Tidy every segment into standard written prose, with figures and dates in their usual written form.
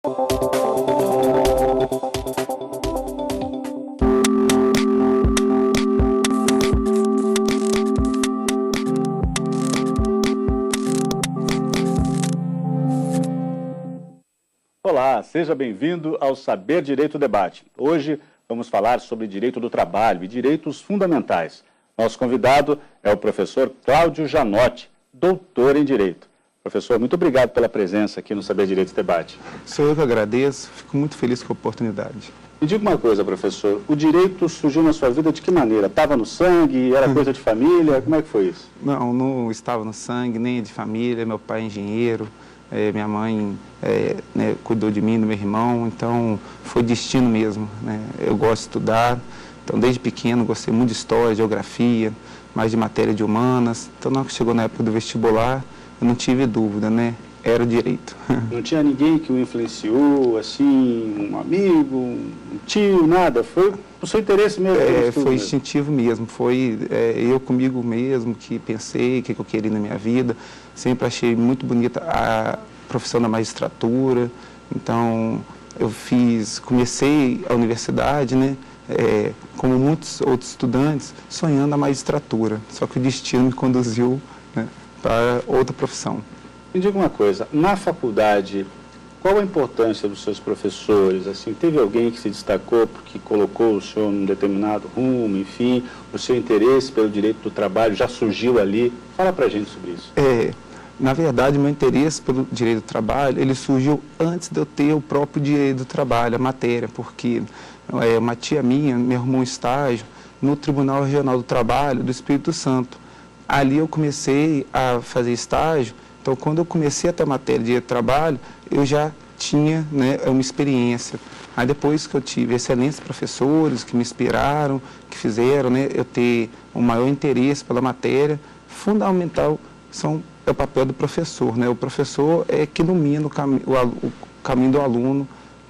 Olá, seja bem-vindo ao Saber Direito Debate. Hoje vamos falar sobre direito do trabalho e direitos fundamentais. Nosso convidado é o professor Cláudio Janotti, doutor em Direito. Professor, muito obrigado pela presença aqui no Saber Direito Debate. Sou eu que agradeço, fico muito feliz com a oportunidade. Me diga uma coisa, professor, o direito surgiu na sua vida de que maneira? Estava no sangue, era coisa de família, como é que foi isso? Não estava no sangue, nem de família, meu pai é engenheiro, minha mãe cuidou de mim, do meu irmão, então foi destino mesmo, né? Eu gosto de estudar, então desde pequeno gostei muito de história, geografia, mais de matéria de humanas, então na hora que chegou na época do vestibular, eu não tive dúvida, né? Era o direito. Não tinha ninguém que o influenciou, assim, um amigo, um tio, nada? Foi o seu interesse mesmo? Foi instintivo mesmo, foi eu comigo mesmo que pensei o que eu queria na minha vida. Sempre achei muito bonita a profissão da magistratura, então eu comecei a universidade, né? Como muitos outros estudantes, sonhando a magistratura, só que o destino me conduziu, né, para outra profissão. Me diga uma coisa, na faculdade, qual a importância dos seus professores? Assim, teve alguém que se destacou porque colocou o senhor num determinado rumo, enfim, o seu interesse pelo direito do trabalho já surgiu ali? Uma pra gente sobre isso. Na verdade, meu interesse pelo direito do trabalho, ele surgiu antes de eu ter o próprio direito do trabalho, a matéria, porque uma tia minha me arrumou um estágio no Tribunal Regional do Trabalho do Espírito Santo. Ali eu comecei a fazer estágio. Então, quando eu comecei a ter matéria de direito do trabalho, eu já tinha, né, uma experiência. Aí, depois que eu tive excelentes professores que me inspiraram, que fizeram, né, eu ter um maior interesse pela matéria, fundamental é o papel do professor, né? O professor é que ilumina o caminho do aluno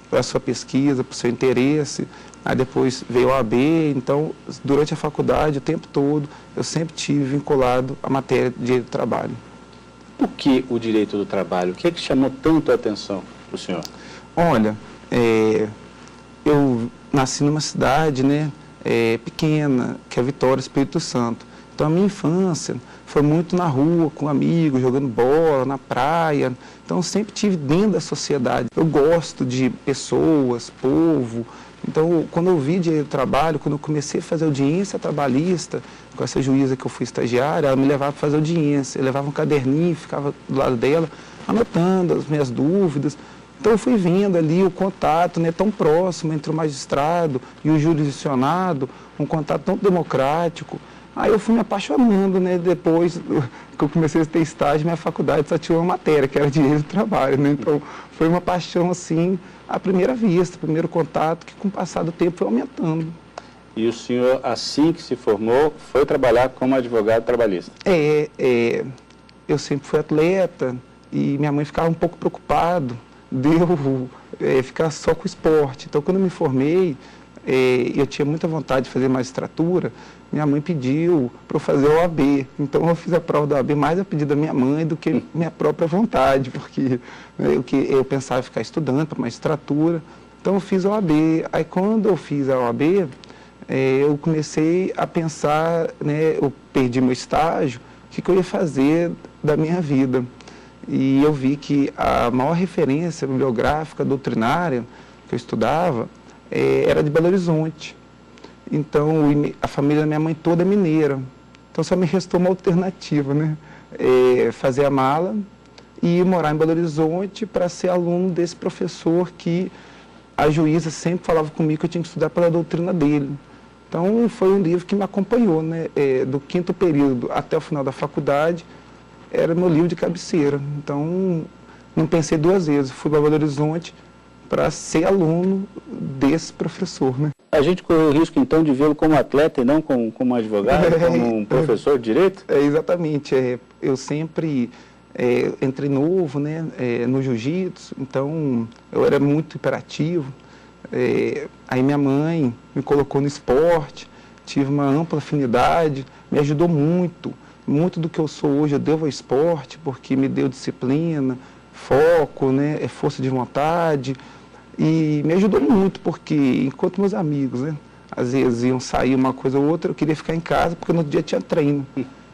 para a sua pesquisa, para o seu interesse. Aí depois veio a OAB, então, durante a faculdade, o tempo todo, eu sempre tive vinculado à matéria de direito do trabalho. Por que o direito do trabalho? O que é que chamou tanto a atenção para o senhor? Olha, eu nasci numa cidade, né, pequena, que é Vitória, Espírito Santo. Então, a minha infância foi muito na rua, com amigos, jogando bola, na praia. Então, eu sempre estive dentro da sociedade. Eu gosto de pessoas, povo. Então, quando eu vi direito do trabalho, quando eu comecei a fazer audiência trabalhista, com essa juíza que eu fui estagiária, ela me levava para fazer audiência. Eu levava um caderninho, ficava do lado dela, anotando as minhas dúvidas. Então, eu fui vendo ali o contato, né, tão próximo entre o magistrado e o jurisdicionado, um contato tão democrático. Aí eu fui me apaixonando, né? Depois que eu comecei a ter estágio, minha faculdade só tinha uma matéria, que era direito do trabalho, né? Então, foi uma paixão, assim, à primeira vista, primeiro contato, que com o passar do tempo foi aumentando. E o senhor, assim que se formou, foi trabalhar como advogado trabalhista? Eu sempre fui atleta e minha mãe ficava um pouco preocupada de eu ficar só com o esporte. Então, quando eu me formei, eu tinha muita vontade de fazer magistratura, minha mãe pediu para eu fazer a OAB. Então, eu fiz a prova da OAB mais a pedido da minha mãe do que minha própria vontade, porque eu pensava em ficar estudando para magistratura. Então, eu fiz a OAB. Aí, quando eu fiz a OAB, eu comecei a pensar, né, eu perdi meu estágio, o que eu ia fazer da minha vida. E eu vi que a maior referência bibliográfica, doutrinária, que eu estudava, era de Belo Horizonte. Então, a família da minha mãe toda é mineira. Então, só me restou uma alternativa, né? Fazer a mala e ir morar em Belo Horizonte para ser aluno desse professor que a juíza sempre falava comigo que eu tinha que estudar pela doutrina dele. Então, foi um livro que me acompanhou, né? Do 5º período até o final da faculdade, era meu livro de cabeceira. Então, não pensei duas vezes. Fui para Belo Horizonte para ser aluno desse professor, né? A gente correu o risco, então, de vê-lo como atleta e não como advogado, como um professor de direito? Exatamente. Eu sempre entrei novo, né, no jiu-jitsu, então eu era muito hiperativo. Aí minha mãe me colocou no esporte, tive uma ampla afinidade, me ajudou muito. Muito do que eu sou hoje eu devo ao esporte, porque me deu disciplina, foco, né, força de vontade, e me ajudou muito, porque enquanto meus amigos, né, às vezes iam sair uma coisa ou outra, eu queria ficar em casa, porque no outro dia tinha treino.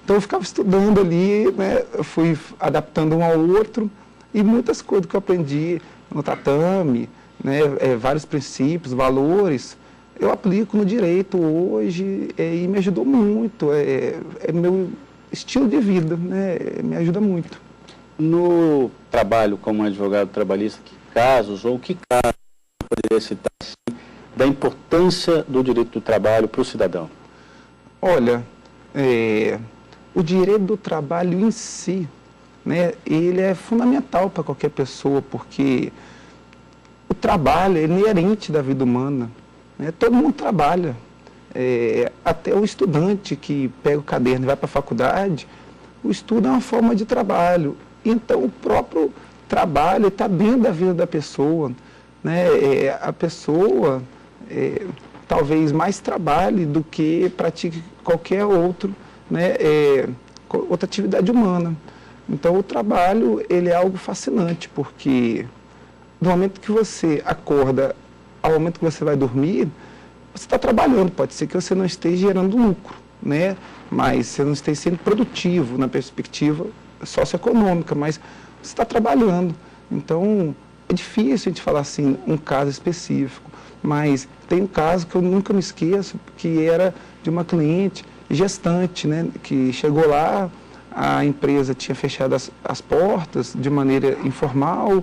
Então eu ficava estudando ali, né, eu fui adaptando um ao outro, e muitas coisas que eu aprendi no tatame, né, vários princípios, valores, eu aplico no direito hoje, e me ajudou muito, é meu estilo de vida, né, me ajuda muito. No trabalho como advogado trabalhista, que casos poderia citar assim, da importância do direito do trabalho para o cidadão? Olha, o direito do trabalho em si, né, ele é fundamental para qualquer pessoa, porque o trabalho é inerente da vida humana, né? Todo mundo trabalha, até o estudante que pega o caderno e vai para a faculdade, o estudo é uma forma de trabalho. Então, o próprio trabalho está dentro da vida da pessoa, né? A pessoa talvez mais trabalhe do que pratique qualquer outro, né? Outra atividade humana. Então, o trabalho ele é algo fascinante, porque do momento que você acorda ao momento que você vai dormir, você está trabalhando. Pode ser que você não esteja gerando lucro, né? Mas você não esteja sendo produtivo na perspectiva socioeconômica, mas você está trabalhando. Então, é difícil a gente falar assim, um caso específico, mas tem um caso que eu nunca me esqueço, que era de uma cliente gestante, né, que chegou lá, a empresa tinha fechado as portas de maneira informal,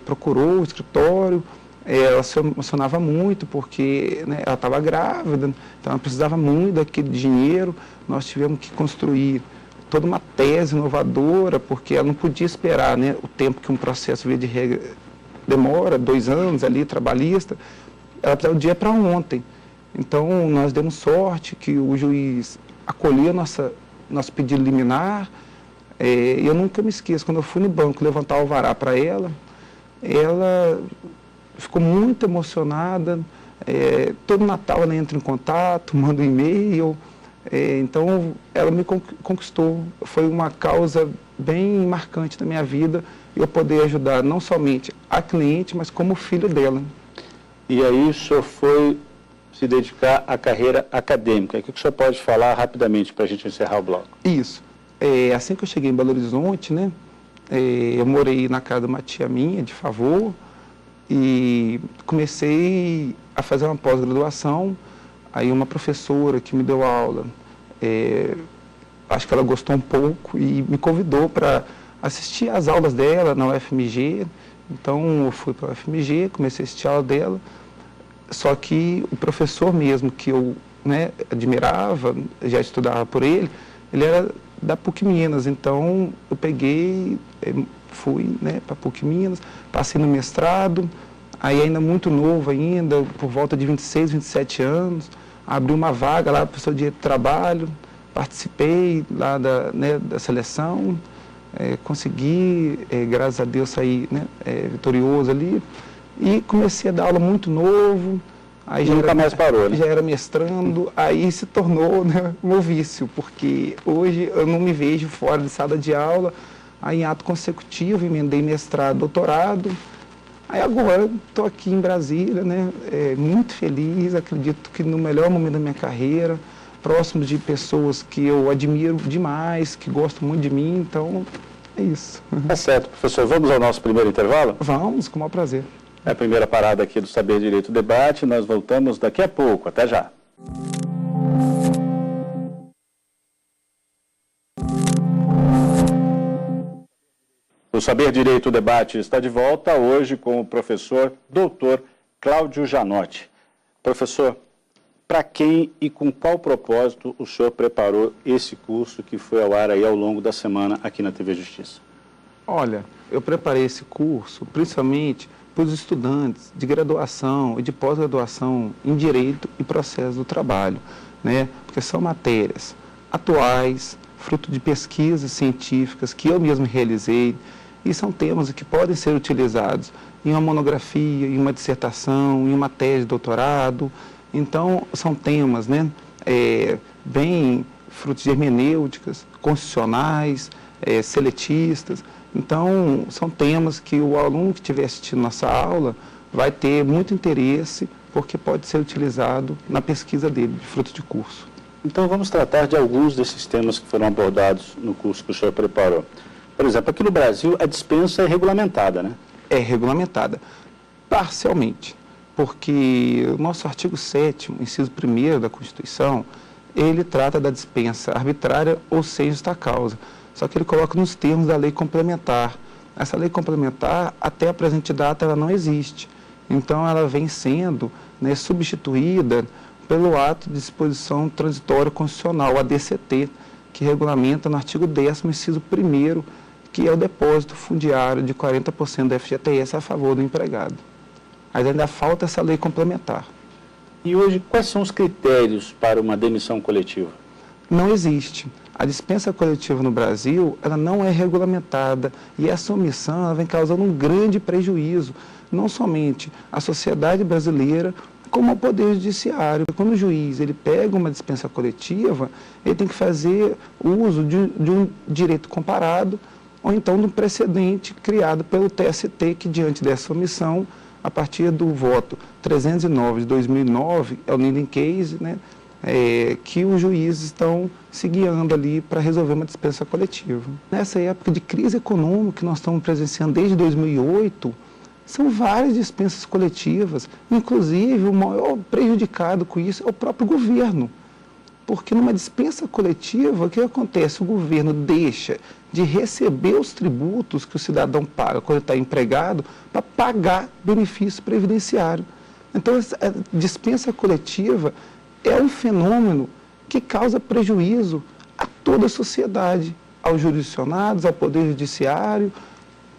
procurou o escritório, ela se emocionava muito porque, né, ela estava grávida, então ela precisava muito daquele dinheiro. Nós tivemos que construir toda uma tese inovadora, porque ela não podia esperar, né, o tempo que um processo via de regra demora, 2 anos ali, trabalhista, ela precisava do dia para ontem. Então, nós demos sorte que o juiz acolheu nosso pedido liminar, e eu nunca me esqueço, quando eu fui no banco levantar o alvará para ela ficou muito emocionada, todo Natal ela entra em contato, manda um e-mail, então ela me conquistou. Foi uma causa bem marcante na minha vida, eu poder ajudar não somente a cliente, mas como filho dela. E aí o senhor foi se dedicar à carreira acadêmica. O que o senhor pode falar rapidamente para a gente encerrar o bloco? Isso. Assim que eu cheguei em Belo Horizonte, né, eu morei na casa de uma tia minha, de favor, e comecei a fazer uma pós-graduação. Aí uma professora que me deu aula, acho que ela gostou um pouco e me convidou para assistir às aulas dela na UFMG. Então eu fui para a UFMG, comecei a assistir a aula dela, só que o professor mesmo que eu, né, admirava, já estudava por ele era da PUC Minas. Então eu peguei, fui, né, para a PUC Minas, passei no mestrado, aí ainda muito novo ainda, por volta de 26, 27 anos, abri uma vaga lá, professor de Direito do Trabalho, participei lá da seleção, consegui, graças a Deus, sair, né, vitorioso ali, e comecei a dar aula muito novo. Aí já nunca mais parou, né? Já era mestrando, aí se tornou, né, um meu vício, porque hoje eu não me vejo fora de sala de aula. Aí em ato consecutivo, emendei mestrado, doutorado. Aí agora estou aqui em Brasília, né, muito feliz, acredito que no melhor momento da minha carreira, próximo de pessoas que eu admiro demais, que gostam muito de mim, então é isso. Tá certo, professor. Vamos ao nosso primeiro intervalo? Vamos, com o maior prazer. É a primeira parada aqui do Saber Direito Debate. Nós voltamos daqui a pouco. Até já. O Saber Direito Debate está de volta hoje com o professor Dr. Cláudio Janotti. Professor, para quem e com qual propósito o senhor preparou esse curso que foi ao ar aí ao longo da semana aqui na TV Justiça? Olha, eu preparei esse curso principalmente para os estudantes de graduação e de pós-graduação em Direito e Processo do Trabalho, né? Porque são matérias atuais, fruto de pesquisas científicas que eu mesmo realizei, e são temas que podem ser utilizados em uma monografia, em uma dissertação, em uma tese de doutorado. Então, são temas, né, bem frutos de hermenêuticas, constitucionais, seletistas. Então, são temas que o aluno que estiver assistindo nossa aula vai ter muito interesse, porque pode ser utilizado na pesquisa dele, de fruto de curso. Então, vamos tratar de alguns desses temas que foram abordados no curso que o senhor preparou. Por exemplo, aqui no Brasil, a dispensa é regulamentada, né? É regulamentada, parcialmente, porque o nosso artigo 7º, inciso 1º da Constituição, ele trata da dispensa arbitrária ou sem justa causa, só que ele coloca nos termos da lei complementar. Essa lei complementar, até a presente data, ela não existe. Então, ela vem sendo, né, substituída pelo ato de disposição transitória constitucional, a DCT, que regulamenta no artigo 10º, inciso 1º, que é o depósito fundiário de 40% do FGTS a favor do empregado. Mas ainda falta essa lei complementar. E hoje, quais são os critérios para uma demissão coletiva? Não existe. A dispensa coletiva no Brasil, ela não é regulamentada e essa omissão ela vem causando um grande prejuízo, não somente à sociedade brasileira, como ao Poder Judiciário. Quando o juiz ele pega uma dispensa coletiva, ele tem que fazer uso de um direito comparado ou então de um precedente criado pelo TST, que diante dessa omissão, a partir do voto 309 de 2009, é o Linden Case, né, que os juízes estão se guiando ali para resolver uma dispensa coletiva. Nessa época de crise econômica que nós estamos presenciando desde 2008, são várias dispensas coletivas, inclusive o maior prejudicado com isso é o próprio governo. Porque numa dispensa coletiva, o que acontece? O governo deixa de receber os tributos que o cidadão paga quando está empregado para pagar benefício previdenciário. Então, a dispensa coletiva é um fenômeno que causa prejuízo a toda a sociedade, aos jurisdicionados, ao Poder Judiciário,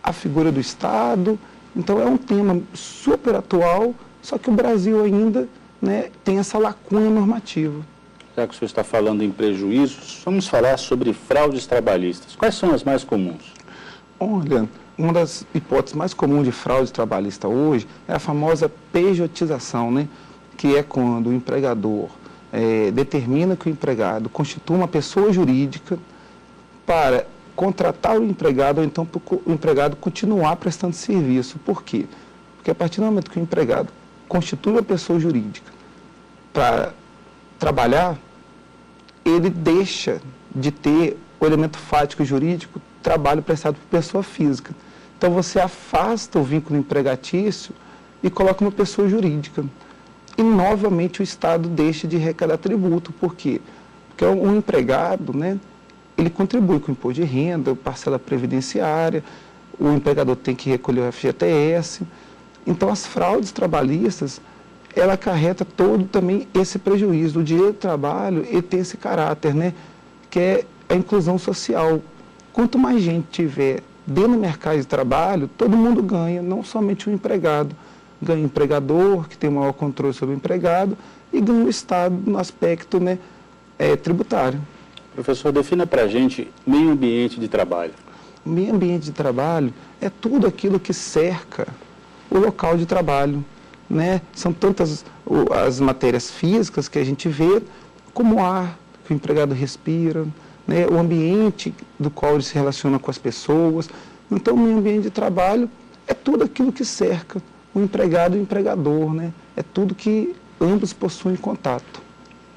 à figura do Estado. Então, é um tema super atual, só que o Brasil ainda, né, tem essa lacuna normativa. Já que o senhor está falando em prejuízos, vamos falar sobre fraudes trabalhistas. Quais são as mais comuns? Olha, uma das hipóteses mais comuns de fraude trabalhista hoje é a famosa pejotização, né? Que é quando o empregador determina que o empregado constitua uma pessoa jurídica para contratar o empregado ou então para o empregado continuar prestando serviço. Por quê? Porque a partir do momento que o empregado constitui uma pessoa jurídica para trabalhar, ele deixa de ter o elemento fático jurídico, trabalho prestado por pessoa física. Então, você afasta o vínculo empregatício e coloca uma pessoa jurídica. E, novamente, o Estado deixa de arrecadar tributo. Por quê? Porque um empregado, né, ele contribui com o imposto de renda, parcela previdenciária, o empregador tem que recolher o FGTS. Então, as fraudes trabalhistas, ela acarreta todo também esse prejuízo. O direito do trabalho, ele tem esse caráter, né, que é a inclusão social. Quanto mais gente tiver dentro do mercado de trabalho, todo mundo ganha, não somente o empregado. Ganha o empregador, que tem o maior controle sobre o empregado, e ganha o Estado no aspecto, né, tributário. Professor, defina para a gente meio ambiente de trabalho. O meio ambiente de trabalho é tudo aquilo que cerca o local de trabalho. Né? São tantas as matérias físicas que a gente vê, como o ar que o empregado respira, né? O ambiente do qual ele se relaciona com as pessoas. Então, o meio ambiente de trabalho é tudo aquilo que cerca o empregado e o empregador, né? É tudo que ambos possuem contato.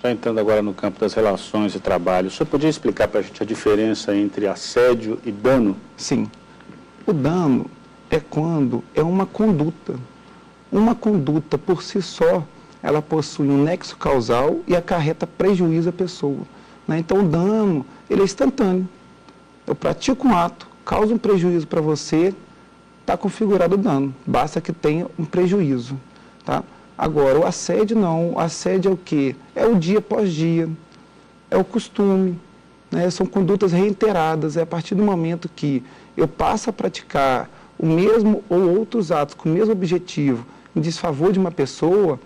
Já entrando agora no campo das relações de trabalho, o senhor podia explicar para a gente a diferença entre assédio e dano? Sim. O dano é quando é uma conduta. Uma conduta, por si só, ela possui um nexo causal e acarreta prejuízo à pessoa. Né? Então, o dano, ele é instantâneo. Eu pratico um ato, causa um prejuízo para você, está configurado o dano. Basta que tenha um prejuízo. Tá? Agora, o assédio não. O assédio é o quê? É o dia após dia, é o costume. Né? São condutas reiteradas. É a partir do momento que eu passo a praticar o mesmo ou outros atos com o mesmo objetivo, em desfavor de uma pessoa,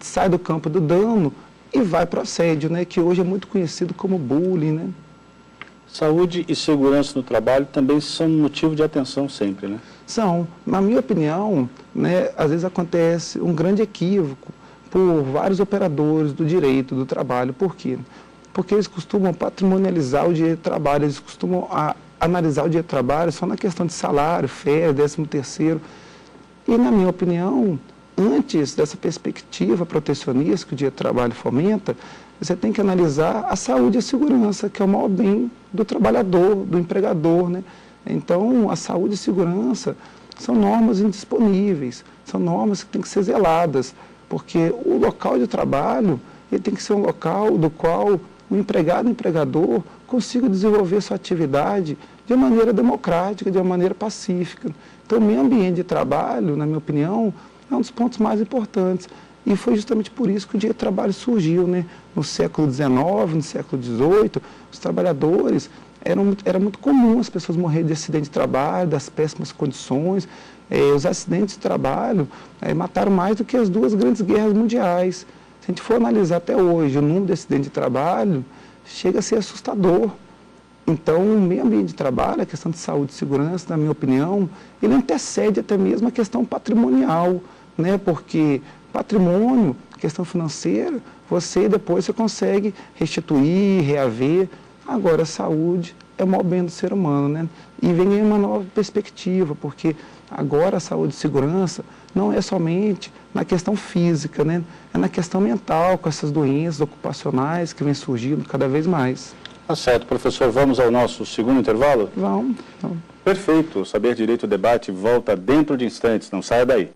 sai do campo do dano e vai para o assédio, né, que hoje é muito conhecido como bullying. Né? Saúde e segurança no trabalho também são motivo de atenção sempre, né? São. Na minha opinião, né, às vezes acontece um grande equívoco por vários operadores do direito do trabalho. Por quê? Porque eles costumam patrimonializar o direito do trabalho, eles costumam analisar o direito do trabalho só na questão de salário, férias, 13º. E, na minha opinião, antes dessa perspectiva protecionista que o direito do trabalho fomenta, você tem que analisar a saúde e a segurança, que é o maior bem do trabalhador, do empregador, né? Então, a saúde e a segurança são normas indisponíveis, são normas que têm que ser zeladas, porque o local de trabalho ele tem que ser um local do qual o empregado e o empregador consigam desenvolver sua atividade de uma maneira democrática, de uma maneira pacífica. Então, o meio ambiente de trabalho, na minha opinião, é um dos pontos mais importantes. E foi justamente por isso que o direito do trabalho surgiu, né? No século XIX, no século XVIII, os trabalhadores, era muito comum as pessoas morrerem de acidente de trabalho, das péssimas condições. Os acidentes de trabalho mataram mais do que as 2 grandes guerras mundiais. Se a gente for analisar até hoje o número de acidentes de trabalho, chega a ser assustador. Então, o meio ambiente de trabalho, a questão de saúde e segurança, na minha opinião, ele antecede até mesmo a questão patrimonial, né? Porque patrimônio, questão financeira, depois você consegue restituir, reaver. Agora, a saúde é o maior bem do ser humano, né? E vem aí uma nova perspectiva, porque agora a saúde e segurança não é somente na questão física, né? É na questão mental, com essas doenças ocupacionais que vêm surgindo cada vez mais. Tá certo, professor. Vamos ao nosso segundo intervalo? Vamos. Perfeito. O Saber Direito Debate volta dentro de instantes. Não saia daí.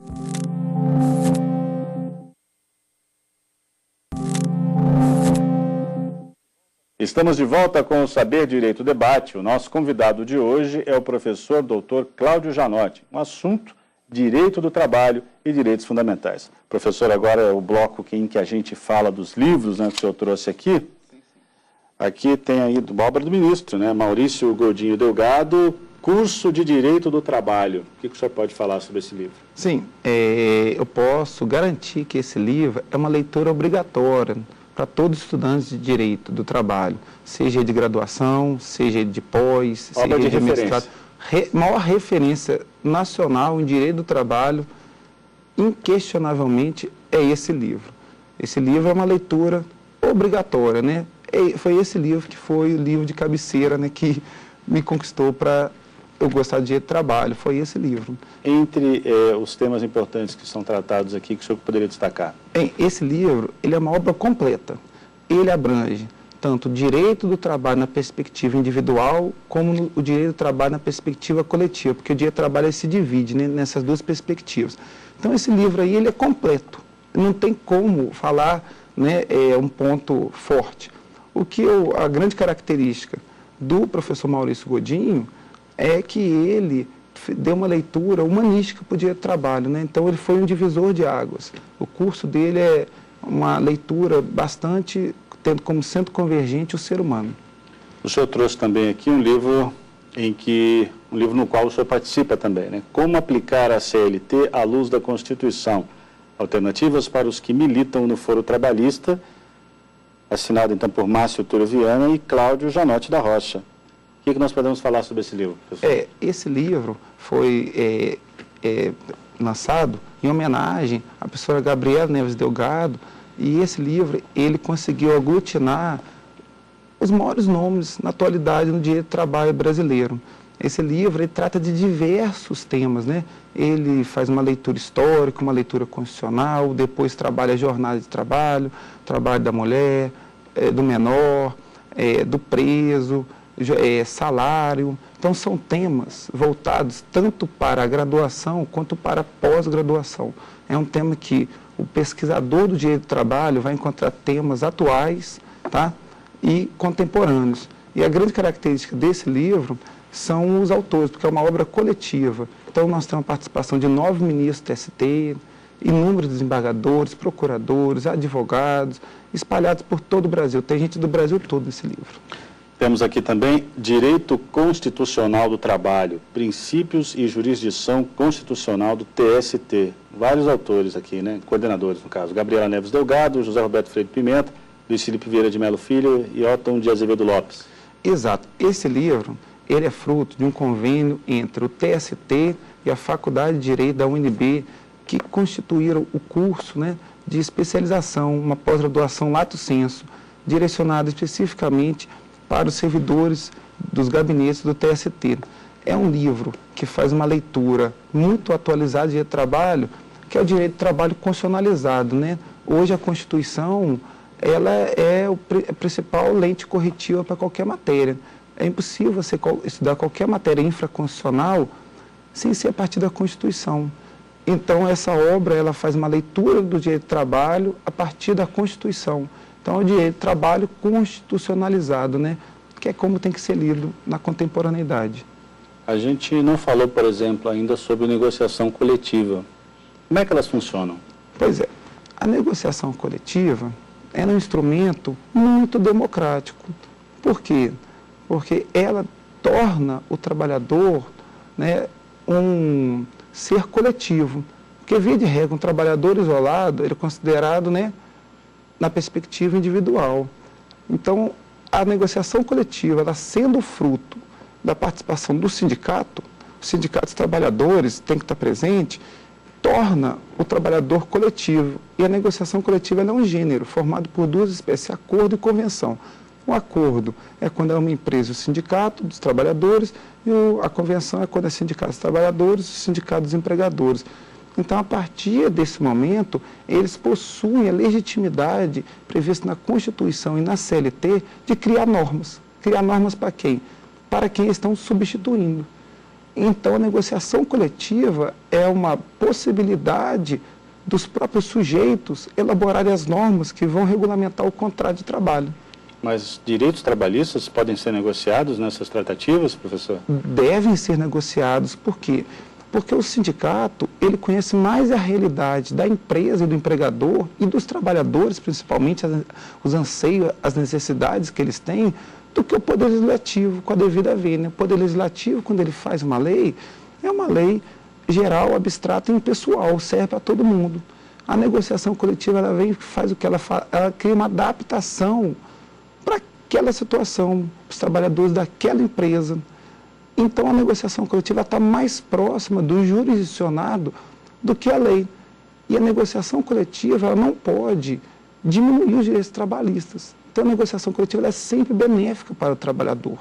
Estamos de volta com o Saber Direito Debate. O nosso convidado de hoje é o professor Dr. Cláudio Janotti. Um assunto, direito do trabalho e direitos fundamentais. Professor, agora é o bloco em que a gente fala dos livros, né, que o senhor trouxe aqui. Aqui tem aí a obra do ministro, né, Maurício Godinho Delgado, Curso de Direito do Trabalho. O que o senhor pode falar sobre esse livro? Sim, eu posso garantir que esse livro é uma leitura obrigatória para todos os estudantes de Direito do Trabalho, seja de graduação, seja de pós, obra seja de mestrado. Maior referência nacional em Direito do Trabalho, inquestionavelmente, é esse livro. Esse livro é uma leitura obrigatória, né? Foi esse livro que foi o livro de cabeceira, né, que me conquistou para eu gostar de Direito do Trabalho, foi esse livro. Entre os temas importantes que são tratados aqui, que o senhor poderia destacar? Esse livro, ele é uma obra completa. Ele abrange tanto o direito do trabalho na perspectiva individual, como o direito do trabalho na perspectiva coletiva, porque o direito do trabalho ele se divide, né, nessas 2 perspectivas. Então, esse livro aí, ele é completo. Não tem como falar, né, um ponto forte. A grande característica do professor Maurício Godinho é que ele deu uma leitura humanística para o direito do trabalho, né? Então, ele foi um divisor de águas. O curso dele é uma leitura bastante, tendo como centro convergente o ser humano. O senhor trouxe também aqui um livro no qual o senhor participa também, né? Como aplicar a CLT à luz da Constituição? Alternativas para os que militam no foro trabalhista, assinado então por Márcio Túlio Viana e Cláudio Janotti da Rocha. O que nós podemos falar sobre esse livro, professor? Esse livro foi lançado em homenagem à professora Gabriela Neves Delgado, e esse livro ele conseguiu aglutinar os maiores nomes na atualidade no direito do trabalho brasileiro. Esse livro ele trata de diversos temas, né? Ele faz uma leitura histórica, uma leitura constitucional, depois trabalha a jornada de trabalho, trabalho da mulher, do menor, do preso, salário. Então, são temas voltados tanto para a graduação quanto para a pós-graduação. É um tema que o pesquisador do direito do trabalho vai encontrar temas atuais, tá? E contemporâneos. E a grande característica desse livro são os autores, porque é uma obra coletiva. Então, nós temos a participação de 9 ministros do TST, inúmeros desembargadores, procuradores, advogados, espalhados por todo o Brasil. Tem gente do Brasil todo nesse livro. Temos aqui também Direito Constitucional do Trabalho, Princípios e Jurisdição Constitucional do TST. Vários autores aqui, né? Coordenadores, no caso. Gabriela Neves Delgado, José Roberto Freire Pimenta, Luiz Felipe Vieira de Melo Filho e Otton de Azevedo Lopes. Exato. Esse livro, ele é fruto de um convênio entre o TST e a Faculdade de Direito da UNB, que constituíram o curso, né, de especialização, uma pós-graduação lato sensu, direcionada especificamente para os servidores dos gabinetes do TST. É um livro que faz uma leitura muito atualizada de direito do trabalho, que é o direito do trabalho constitucionalizado, né? Hoje a Constituição, ela é a principal lente corretiva para qualquer matéria. É impossível você estudar qualquer matéria infraconstitucional sem ser a partir da Constituição. Então, essa obra, ela faz uma leitura do direito do trabalho a partir da Constituição. Então, é o direito do trabalho constitucionalizado, né? Que é como tem que ser lido na contemporaneidade. A gente não falou, por exemplo, ainda sobre negociação coletiva. Como é que elas funcionam? Pois é, a negociação coletiva é um instrumento muito democrático. Por quê? Porque ela torna o trabalhador, né, um ser coletivo. Porque, via de regra, um trabalhador isolado, ele é considerado, né, na perspectiva individual. Então, a negociação coletiva, ela sendo fruto da participação do sindicato, os sindicatos trabalhadores têm que estar presentes, torna o trabalhador coletivo. E a negociação coletiva ela é um gênero formado por duas espécies, acordo e convenção. O acordo é quando é uma empresa e o sindicato dos trabalhadores, e a convenção é quando é sindicato dos trabalhadores e o sindicato dos empregadores. Então, a partir desse momento, eles possuem a legitimidade prevista na Constituição e na CLT de criar normas. Criar normas para quem? Para quem estão substituindo. Então, a negociação coletiva é uma possibilidade dos próprios sujeitos elaborarem as normas que vão regulamentar o contrato de trabalho. Mas direitos trabalhistas podem ser negociados nessas tratativas, professor? Devem ser negociados. Por quê? Porque o sindicato, ele conhece mais a realidade da empresa e do empregador e dos trabalhadores, principalmente os anseios, as necessidades que eles têm, do que o Poder Legislativo, com a devida vênia. O Poder Legislativo, quando ele faz uma lei, é uma lei geral, abstrata e impessoal, serve para todo mundo. A negociação coletiva, ela vem e faz o que ela faz, ela cria uma adaptação para aquela situação, para os trabalhadores daquela empresa. Então, a negociação coletiva está mais próxima do jurisdicionado do que a lei. E a negociação coletiva ela não pode diminuir os direitos trabalhistas. Então, a negociação coletiva ela é sempre benéfica para o trabalhador,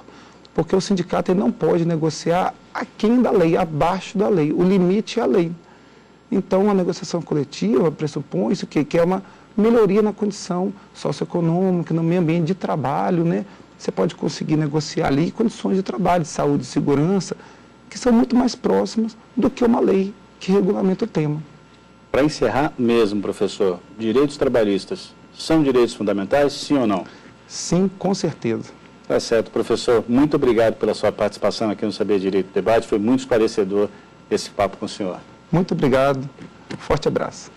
porque o sindicato ele não pode negociar aquém da lei, abaixo da lei. O limite é a lei. Então, a negociação coletiva pressupõe isso que é uma melhoria na condição socioeconômica, no meio ambiente de trabalho, né? Você pode conseguir negociar ali condições de trabalho, de saúde e segurança, que são muito mais próximas do que uma lei que regulamenta o tema. Para encerrar mesmo, professor, direitos trabalhistas são direitos fundamentais, sim ou não? Sim, com certeza. Tá certo, professor. Muito obrigado pela sua participação aqui no Saber Direito Debate. Foi muito esclarecedor esse papo com o senhor. Muito obrigado. Forte abraço.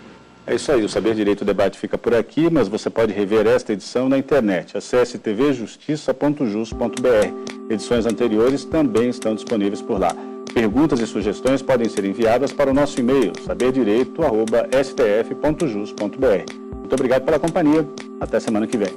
É isso aí, o Saber Direito Debate fica por aqui, mas você pode rever esta edição na internet. Acesse tvjustiça.jus.br. Edições anteriores também estão disponíveis por lá. Perguntas e sugestões podem ser enviadas para o nosso e-mail, saberdireito@stf.jus.br. Muito obrigado pela companhia. Até semana que vem.